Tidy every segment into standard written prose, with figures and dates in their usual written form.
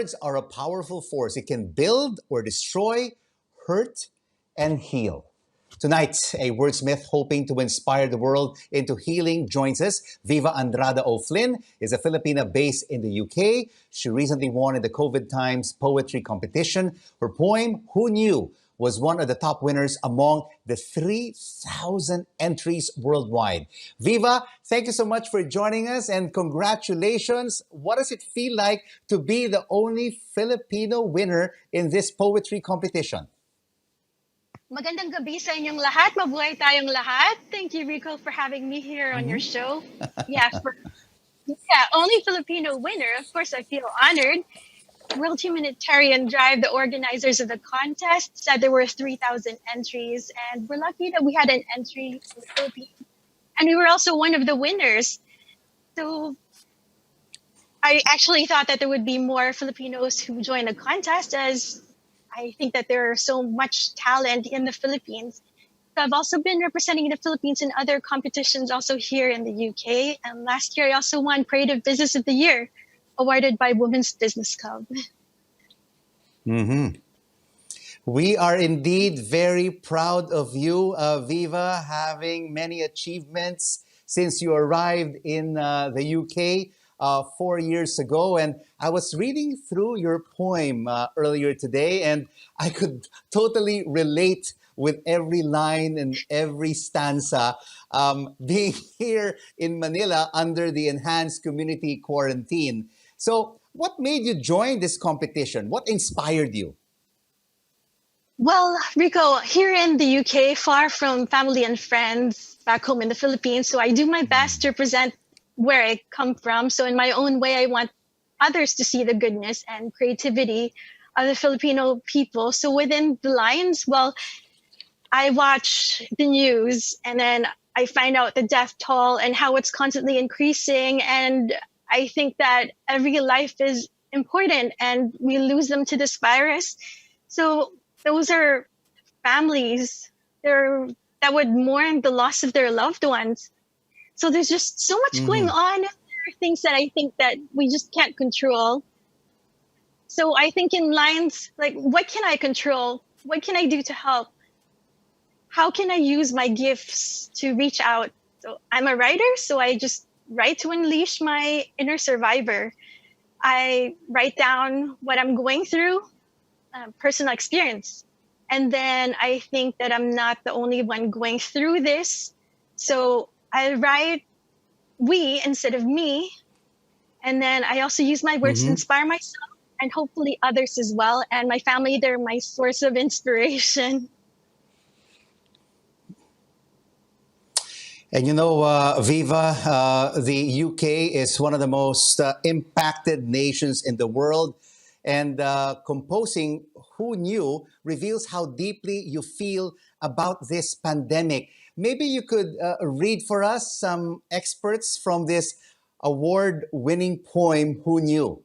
Words are a powerful force. It can build or destroy, hurt, and heal. Tonight, a wordsmith hoping to inspire the world into healing joins us. Viva Andrada O Flynn is a Filipina based in the UK. She recently won in the COVID Times Poetry competition. Her poem, Who Knew?, was one of the top winners among the 3,000 entries worldwide. Viva, thank you so much for joining us and congratulations. What does it feel like to be the only Filipino winner in this poetry competition? Magandang gabi sa inyong lahat. Mabuhay tayong lahat. Thank you, Rico, for having me here on your show. Only Filipino winner. Of course, I feel honored. World Humanitarian Drive, the organizers of the contest, said there were 3,000 entries, and we're lucky that we had an entry in the Philippines. And we were also one of the winners. So I actually thought that there would be more Filipinos who joined the contest, as I think that there is so much talent in the Philippines. So I've also been representing the Philippines in other competitions also here in the UK. And last year I also won Creative Business of the Year, awarded by Women's Business Club. We are indeed very proud of you, Viva, having many achievements since you arrived in the UK 4 years ago. And I was reading through your poem earlier today, and I could totally relate with every line and every stanza. Being here in Manila under the enhanced community quarantine. So what made you join this competition? What inspired you? Well, Rico, here in the UK, far from family and friends back home in the Philippines, so I do my best to represent where I come from. So in my own way, I want others to see the goodness and creativity of the Filipino people. So within the lines, well, I watch the news and then I find out the death toll and how it's constantly increasing. And I think that every life is important and we lose them to this virus. So those are families that would mourn the loss of their loved ones. So there's just so much going on. There are things that I think that we just can't control. So I think in lines like, what can I control? What can I do to help? How can I use my gifts to reach out? So I'm a writer, so I just write to unleash my inner survivor. I write down what I'm going through, personal experience. And then I think that I'm not the only one going through this. So I write we instead of me. And then I also use my words to inspire myself and hopefully others as well. And my family, they're my source of inspiration. And you know, Viva, the UK is one of the most impacted nations in the world. And composing Who Knew reveals how deeply you feel about this pandemic. Maybe you could read for us some excerpts from this award-winning poem, Who Knew?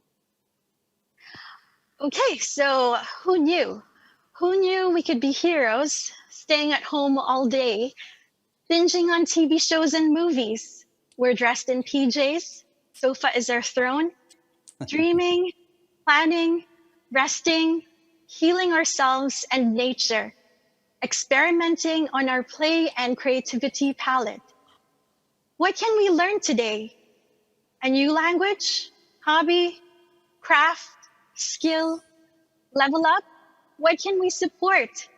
Okay, so who knew? Who knew we could be heroes, staying at home all day, binging on TV shows and movies? We're dressed in PJs, sofa is our throne, dreaming, planning, resting, healing ourselves and nature, experimenting on our play and creativity palette. What can we learn today? A new language, hobby, craft, skill, level up? What can we support?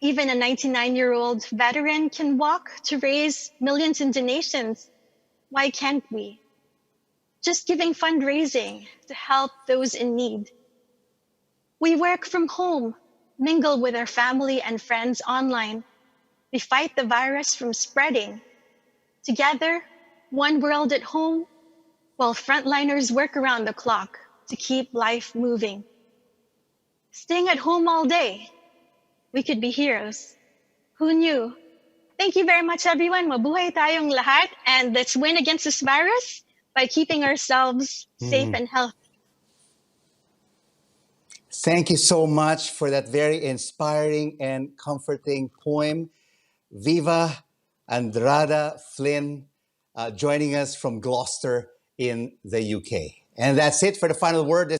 Even a 99-year-old veteran can walk to raise millions in donations. Why can't we? Just giving fundraising to help those in need. We work from home, mingle with our family and friends online. We fight the virus from spreading. Together, one world at home, while frontliners work around the clock to keep life moving. Staying at home all day, we could be heroes. Who knew? Thank you very much, everyone. Mabuhay tayong lahat, and let's win against this virus by keeping ourselves safe and healthy. Thank you so much for that very inspiring and comforting poem. Viva Andrada Flynn, joining us from Gloucester in the UK. And that's it for the final word.